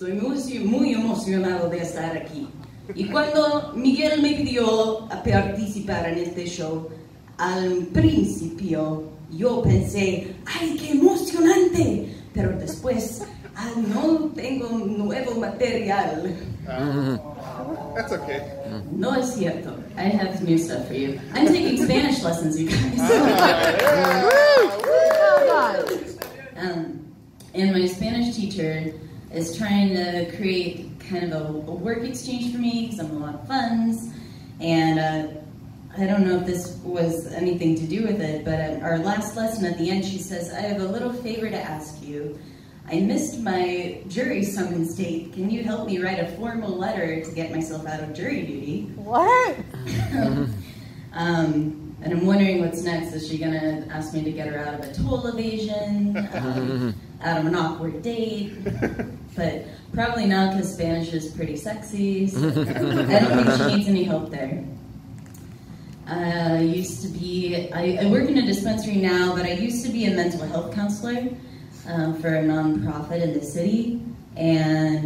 Estoy muy emocionado de estar aquí. Y cuando Miguel me pidió a participar en este show, al principio yo pensé, ¡ay, qué emocionante! Pero después, no tengo nuevo material. That's okay. No es cierto. I have new stuff for you. I'm taking Spanish lessons, you guys. And my Spanish teacher is trying to create kind of a work exchange for me because I'm a lot of funds. And I don't know if this was anything to do with it, but at our last lesson at the end, she says, I have a little favor to ask you. I missed my jury summons date. Can you help me write a formal letter to get myself out of jury duty? What? And I'm wondering what's next. Is she gonna ask me to get her out of a toll evasion, out of an awkward date? But probably not, because Spanish is pretty sexy, so I don't think she needs any help there. I work in a dispensary now, but I used to be a mental health counselor for a nonprofit in the city, and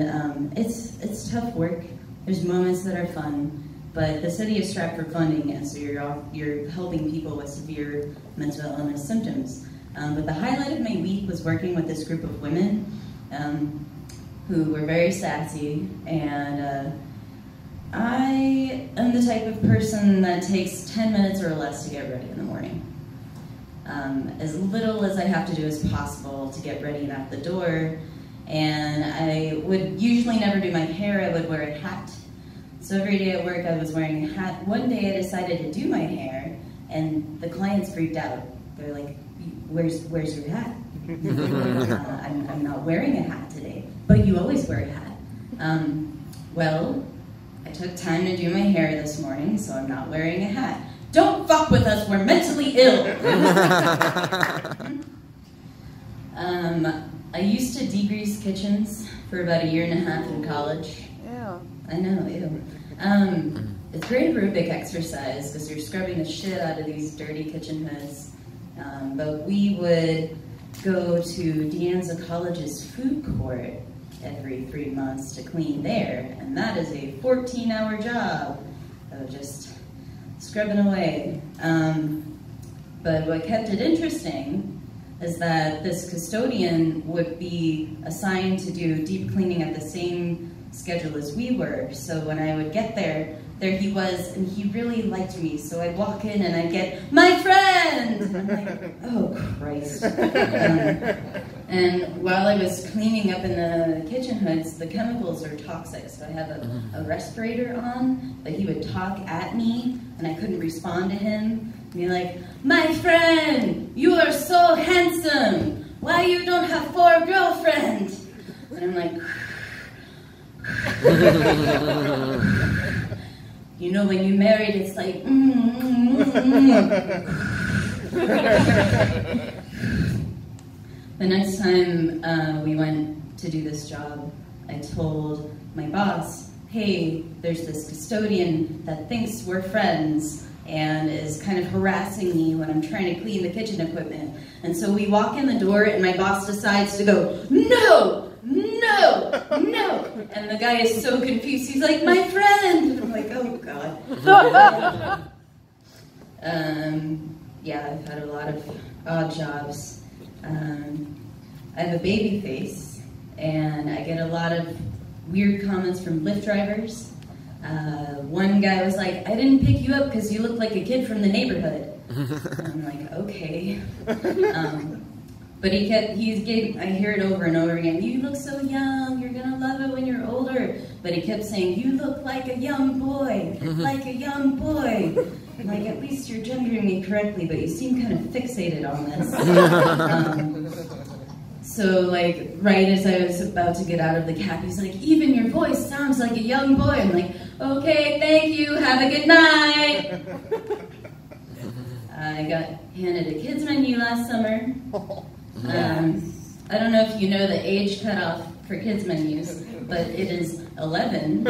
it's tough work. There's moments that are fun, but the city is strapped for funding, and so you're helping people with severe mental illness symptoms. But the highlight of my week was working with this group of women who were very sassy, and I am the type of person that takes 10 minutes or less to get ready in the morning. As little as I have to do as possible to get ready and out the door. And I would usually never do my hair. I would wear a hat. So every day at work I was wearing a hat. One day I decided to do my hair, and the clients freaked out. They're like, where's your hat? I'm not wearing a hat today. But you always wear a hat. Well, I took time to do my hair this morning, so I'm not wearing a hat. Don't fuck with us, we're mentally ill. I used to degrease kitchens for about 1.5 years in college. Ew. I know, ew. It's great aerobic exercise because you're scrubbing the shit out of these dirty kitchen hoods. But we would go to De Anza College's food court every 3 months to clean there, and that is a 14-hour job of just scrubbing away. But what kept it interesting is that this custodian would be assigned to do deep cleaning at the same schedule as we were. So when I would get there he was, and he really liked me. So I'd walk in and I'd get, my friend! And I'm like, oh Christ. And while I was cleaning up in the kitchen hoods, the chemicals are toxic. So I have a respirator on, but he would talk at me and I couldn't respond to him. And be like, my friend, you are so handsome. Why you don't have 4 girlfriends? And I'm like, you know, when you're married, it's like, The next time we went to do this job, I told my boss, hey, there's this custodian that thinks we're friends and is kind of harassing me when I'm trying to clean the kitchen equipment. And so we walk in the door and my boss decides to go, no, no, no. And the guy is so confused. He's like, my friend. And I'm like, oh God. Yeah, I've had a lot of odd jobs. I have a baby face, and I get a lot of weird comments from Lyft drivers. One guy was like, I didn't pick you up because you look like a kid from the neighborhood. And I'm like, okay. But I hear it over and over again, you look so young, you're gonna love it when you're older. But he kept saying, you look like a young boy, like a young boy. I'm like, at least you're gendering me correctly, but you seem kind of fixated on this. So like, right as I was about to get out of the cab, he's like, even your voice sounds like a young boy. I'm like, okay, thank you, have a good night. I got handed a kids menu last summer. I don't know if you know the age cutoff for kids menus, but it is 11.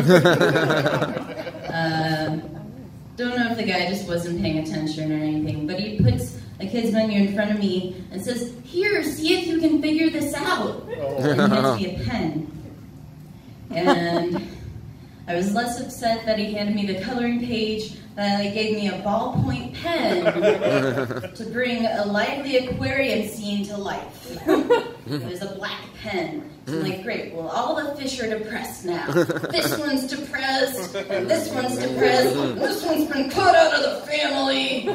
Don't know if the guy just wasn't paying attention or anything, but he puts a kid's menu in front of me and says, here, see if you can figure this out. And he hands me a pen. And I was less upset that he handed me the coloring page, that he gave me a ballpoint pen to bring a lively aquarium scene to life. It was a black pen. So I'm like, great, well, all the fish are depressed now. This one's depressed, and this one's depressed, and this one's been cut out of the family.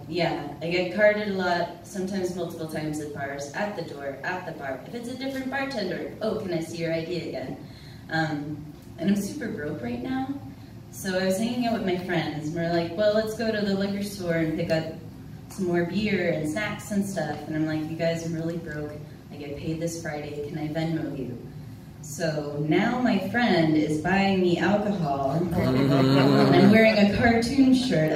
Yeah, I get carded a lot, sometimes multiple times at bars, at the door, at the bar. If it's a different bartender, oh, can I see your ID again? And I'm super broke right now, so I was hanging out with my friends, and we're like, well, let's go to the liquor store and pick up some more beer and snacks and stuff. And I'm like, you guys, I'm really broke. I get paid this Friday, can I Venmo you? So now my friend is buying me alcohol, and I'm wearing a cartoon shirt.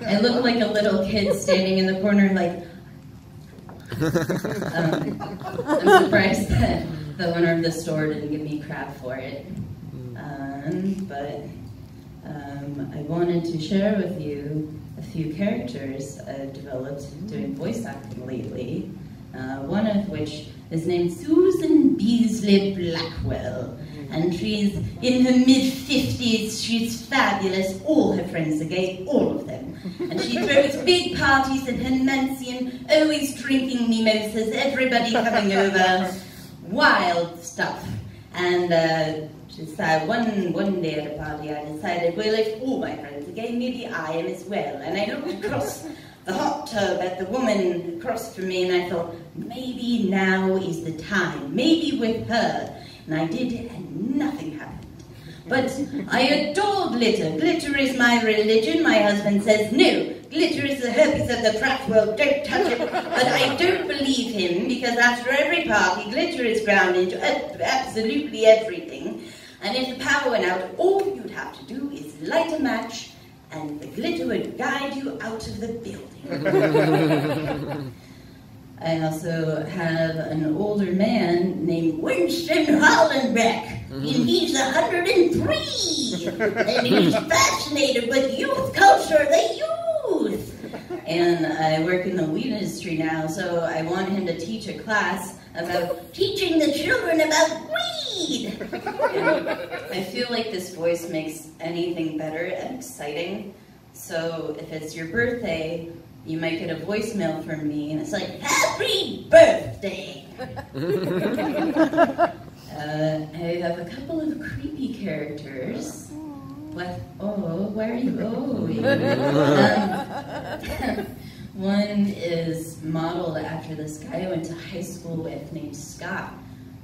I look like a little kid standing in the corner like, I'm surprised that the owner of the store didn't give me crap for it. I wanted to share with you a few characters I've developed doing voice acting lately. One of which is named Susan Beasley Blackwell, and she's in her mid-50s, she's fabulous, all her friends are gay, all of them. And she throws big parties in her mansion, always drinking mimosas, everybody coming over, wild stuff. And one day at a party I decided, well, if all my friends are gay, maybe I am as well. And I looked across the hot tub at the woman across from me, and I thought, maybe now is the time, maybe with her. And I did it, and nothing happened. But I adore glitter. Glitter is my religion. My husband says, no, glitter is the herpes of the craft world, don't touch it. But I don't believe him, because after every party, glitter is ground into absolutely everything. And if the power went out, all you'd have to do is light a match, and the glitter would guide you out of the building. I also have an older man named Winston Hollenbeck, and he's 103, and he's fascinated with youth culture, the youth. And I work in the weed industry now, so I want him to teach a class about teaching the children about weed. And I feel like this voice makes anything better and exciting. So if it's your birthday, you might get a voicemail from me, and it's like, happy birthday! I have a couple of creepy characters. What? Oh, why are you? Oh, one is modeled after this guy I went to high school with named Scott,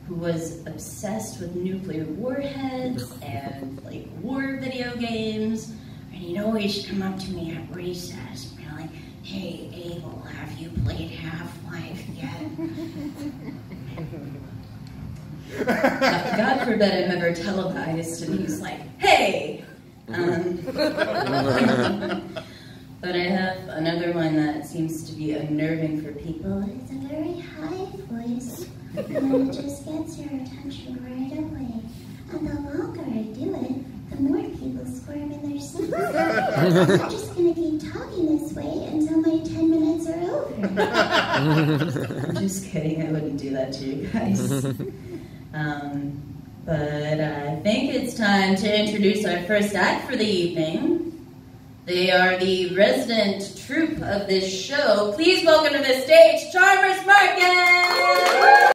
who was obsessed with nuclear warheads and like war video games. And he'd always come up to me at recess and be like, hey, Abel, have you played Half-Life yet? God forbid I'm ever televised, and he's like, hey! But I have another one that seems to be unnerving for people. It's a very high voice, and it just gets your attention right away. And the longer I do it, the more people squirm in their seats. I'm just going to keep talking this way until my 10 minutes are over. I'm just kidding, I wouldn't do that to you guys. But I think it's time to introduce our first act for the evening. They are the resident troupe of this show. Please welcome to the stage,